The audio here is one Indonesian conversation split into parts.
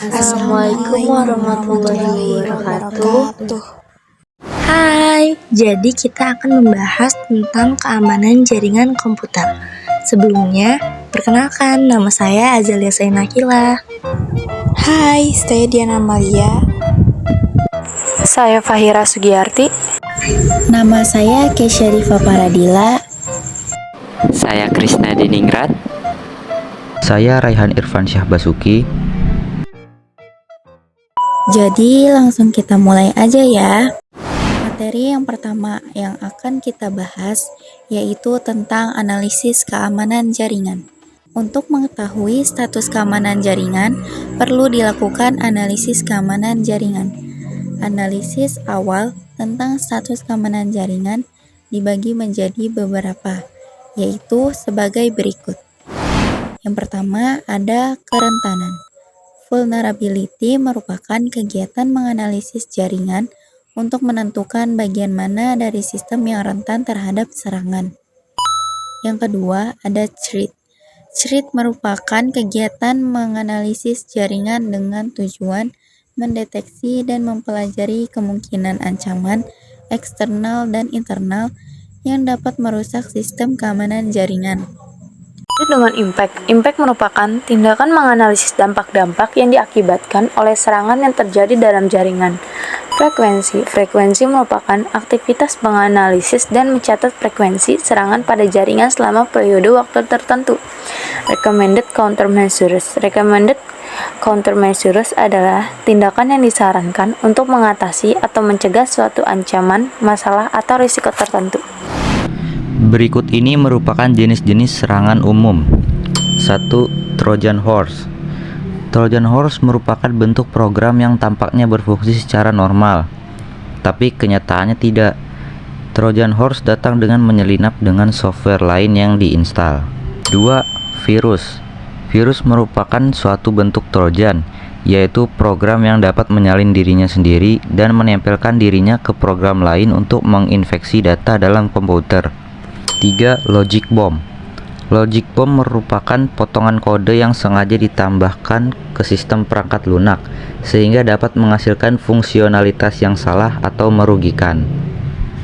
Assalamualaikum warahmatullahi wabarakatuh. Hai, jadi kita akan membahas tentang keamanan jaringan komputer. Sebelumnya, perkenalkan nama saya Azalia Sainakila. Hai, saya Diana Malia. Saya Fahira Sugiyarti. Nama saya Kesha Rifa Paradila. Saya Krisna Diningrat. Saya Raihan Irfan Syah Basuki. Jadi langsung kita mulai aja ya. Materi yang pertama yang akan kita bahas yaitu tentang analisis keamanan jaringan. Untuk mengetahui status keamanan jaringan, perlu dilakukan analisis keamanan jaringan. Analisis awal tentang status keamanan jaringan dibagi menjadi beberapa, yaitu sebagai berikut. Yang pertama ada kerentanan. Vulnerability merupakan kegiatan menganalisis jaringan untuk menentukan bagian mana dari sistem yang rentan terhadap serangan. Yang kedua ada threat. Threat merupakan kegiatan menganalisis jaringan dengan tujuan mendeteksi dan mempelajari kemungkinan ancaman eksternal dan internal yang dapat merusak sistem keamanan jaringan. Dengan impact merupakan tindakan menganalisis dampak-dampak yang diakibatkan oleh serangan yang terjadi dalam jaringan. Frekuensi merupakan aktivitas menganalisis dan mencatat frekuensi serangan pada jaringan selama periode waktu tertentu. Recommended countermeasures adalah tindakan yang disarankan untuk mengatasi atau mencegah suatu ancaman, masalah, atau risiko tertentu. Berikut ini merupakan jenis-jenis serangan umum. 1. Trojan Horse. Trojan Horse merupakan bentuk program yang tampaknya berfungsi secara normal, tapi kenyataannya tidak. Trojan Horse datang dengan menyelinap dengan software lain yang diinstal. 2. Virus. Virus merupakan suatu bentuk Trojan, yaitu program yang dapat menyalin dirinya sendiri dan menempelkan dirinya ke program lain untuk menginfeksi data dalam komputer. 3. Logic Bomb. Logic Bomb merupakan potongan kode yang sengaja ditambahkan ke sistem perangkat lunak sehingga dapat menghasilkan fungsionalitas yang salah atau merugikan.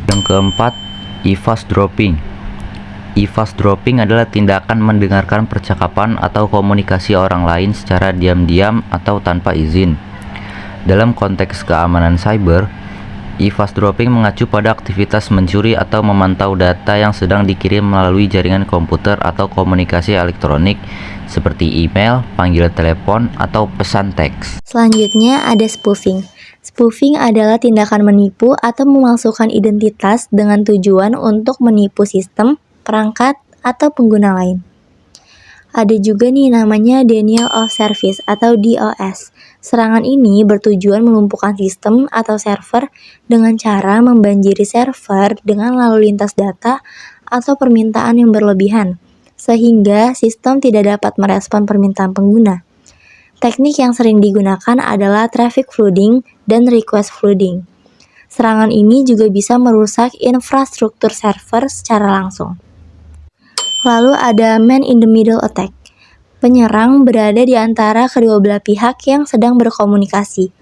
Yang keempat, eavesdropping. Eavesdropping adalah tindakan mendengarkan percakapan atau komunikasi orang lain secara diam-diam atau tanpa izin. Dalam konteks keamanan cyber, eavesdropping mengacu pada aktivitas mencuri atau memantau data yang sedang dikirim melalui jaringan komputer atau komunikasi elektronik seperti email, panggilan telepon, atau pesan teks. Selanjutnya ada spoofing. Spoofing adalah tindakan menipu atau memalsukan identitas dengan tujuan untuk menipu sistem, perangkat, atau pengguna lain. Ada juga nih namanya denial of service atau DOS. Serangan ini bertujuan melumpuhkan sistem atau server dengan cara membanjiri server dengan lalu lintas data atau permintaan yang berlebihan, sehingga sistem tidak dapat merespon permintaan pengguna. Teknik yang sering digunakan adalah traffic flooding dan request flooding. Serangan ini juga bisa merusak infrastruktur server secara langsung. Lalu ada man-in-the-middle attack. Penyerang berada di antara kedua belah pihak yang sedang berkomunikasi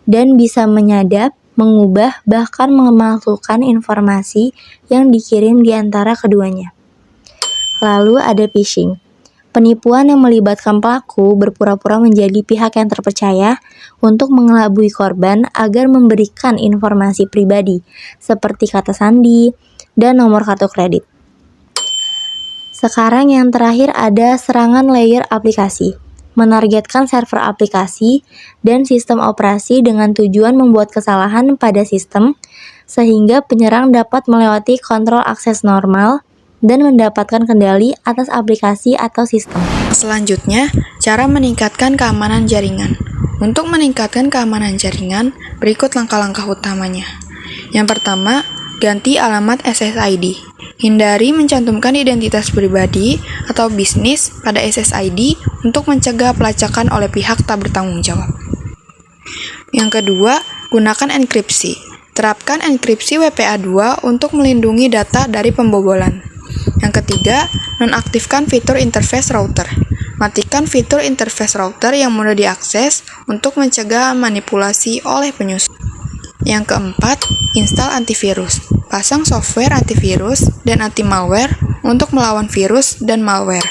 dan bisa menyadap, mengubah, bahkan memalsukan informasi yang dikirim di antara keduanya. Lalu ada phishing. Penipuan yang melibatkan pelaku berpura-pura menjadi pihak yang terpercaya untuk mengelabui korban agar memberikan informasi pribadi seperti kata sandi dan nomor kartu kredit. Sekarang yang terakhir ada serangan layer aplikasi, menargetkan server aplikasi dan sistem operasi dengan tujuan membuat kesalahan pada sistem, sehingga penyerang dapat melewati kontrol akses normal dan mendapatkan kendali atas aplikasi atau sistem. Selanjutnya, cara meningkatkan keamanan jaringan. Untuk meningkatkan keamanan jaringan, berikut langkah-langkah utamanya. Yang pertama, ganti alamat SSID. Hindari mencantumkan identitas pribadi atau bisnis pada SSID untuk mencegah pelacakan oleh pihak tak bertanggung jawab. Yang kedua, gunakan enkripsi. Terapkan enkripsi WPA2 untuk melindungi data dari pembobolan. Yang ketiga, nonaktifkan fitur interface router. Matikan fitur interface router yang mudah diakses untuk mencegah manipulasi oleh penyusup. Yang keempat, install antivirus. Pasang software antivirus dan anti-malware untuk melawan virus dan malware.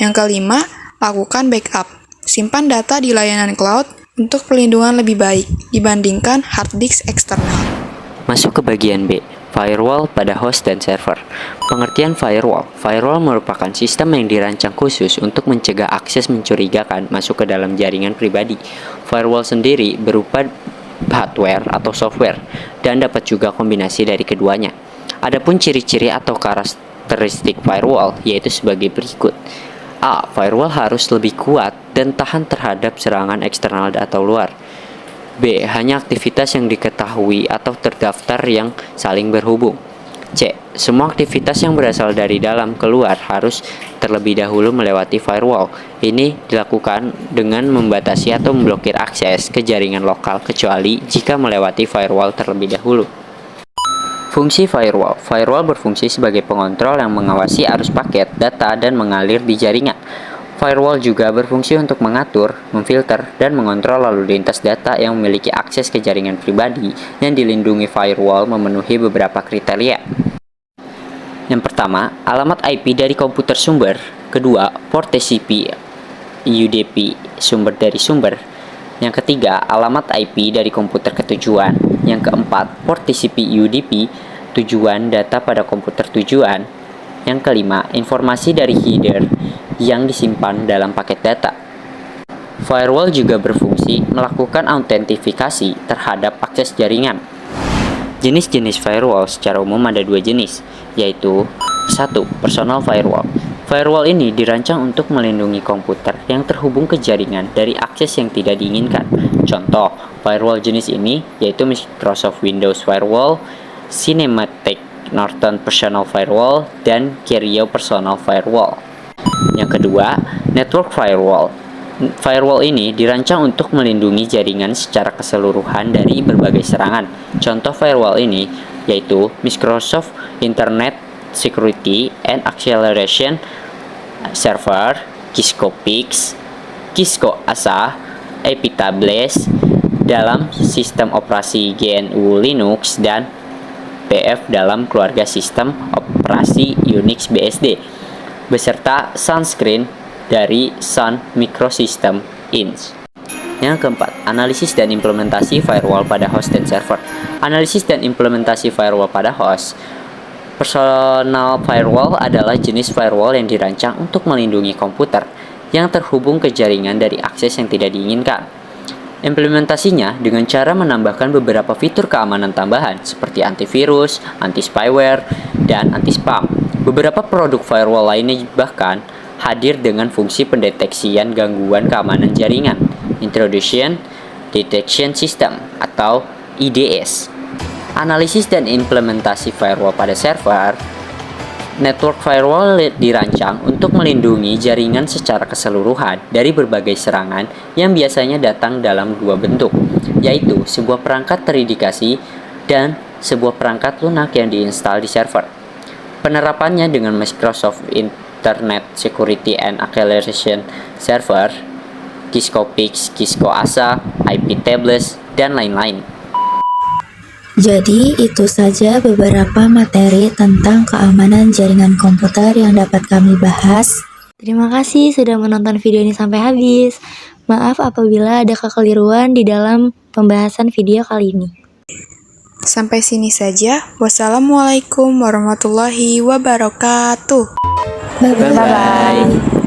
Yang kelima, lakukan backup. Simpan data di layanan cloud untuk perlindungan lebih baik dibandingkan hard disk eksternal. Masuk ke bagian B, firewall pada host dan server. Pengertian firewall. Firewall merupakan sistem yang dirancang khusus untuk mencegah akses mencurigakan masuk ke dalam jaringan pribadi. Firewall sendiri berupa hardware atau software dan dapat juga kombinasi dari keduanya. Adapun ciri-ciri atau karakteristik firewall yaitu sebagai berikut. A. Firewall harus lebih kuat dan tahan terhadap serangan eksternal atau luar. B. Hanya aktivitas yang diketahui atau terdaftar yang saling berhubung. C. Semua aktivitas yang berasal dari dalam keluar harus terlebih dahulu melewati firewall. Ini dilakukan dengan membatasi atau memblokir akses ke jaringan lokal kecuali jika melewati firewall terlebih dahulu. Fungsi firewall. Firewall berfungsi sebagai pengontrol yang mengawasi arus paket, data, dan mengalir di jaringan. Firewall juga berfungsi untuk mengatur, memfilter, dan mengontrol lalu lintas data yang memiliki akses ke jaringan pribadi yang dilindungi. Firewall memenuhi beberapa kriteria. Yang pertama, alamat IP dari komputer sumber. Kedua, port TCP UDP sumber dari sumber. Yang ketiga, alamat IP dari komputer ketujuan. Yang keempat, port TCP UDP tujuan data pada komputer tujuan. Yang kelima, informasi dari header yang disimpan dalam paket data. Firewall juga berfungsi melakukan autentifikasi terhadap akses jaringan. Jenis-jenis firewall secara umum ada dua jenis, yaitu 1. Personal firewall. Firewall ini dirancang untuk melindungi komputer yang terhubung ke jaringan dari akses yang tidak diinginkan. Contoh, firewall jenis ini yaitu Microsoft Windows Firewall, Cinematic Norton Personal Firewall, dan Kerio Personal Firewall. Yang kedua, Network Firewall. Firewall ini dirancang untuk melindungi jaringan secara keseluruhan dari berbagai serangan. Contoh firewall ini yaitu Microsoft Internet Security and Acceleration Server, Cisco Pix, Cisco ASA, Epitables dalam sistem operasi GNU Linux, dan PF dalam keluarga sistem operasi Unix BSD, beserta sunscreen dari Sun Microsystem Inc. Yang keempat, analisis dan implementasi firewall pada host dan server. Analisis dan implementasi firewall pada host. Personal firewall adalah jenis firewall yang dirancang untuk melindungi komputer yang terhubung ke jaringan dari akses yang tidak diinginkan. Implementasinya dengan cara menambahkan beberapa fitur keamanan tambahan seperti antivirus, anti-spyware, dan anti-spam. Beberapa produk firewall lainnya bahkan hadir dengan fungsi pendeteksian gangguan keamanan jaringan, Intrusion Detection System atau IDS. Analisis dan implementasi firewall pada server. Network firewall dirancang untuk melindungi jaringan secara keseluruhan dari berbagai serangan yang biasanya datang dalam dua bentuk, yaitu sebuah perangkat terindikasi dan sebuah perangkat lunak yang diinstal di server. Penerapannya dengan Microsoft Internet Security and Acceleration Server, Cisco Pix, Cisco ASA, Epitables, dan lain-lain. Jadi, itu saja beberapa materi tentang keamanan jaringan komputer yang dapat kami bahas. Terima kasih sudah menonton video ini sampai habis. Maaf apabila ada kekeliruan di dalam pembahasan video kali ini. Sampai sini saja. Wassalamualaikum warahmatullahi wabarakatuh. Bye-bye.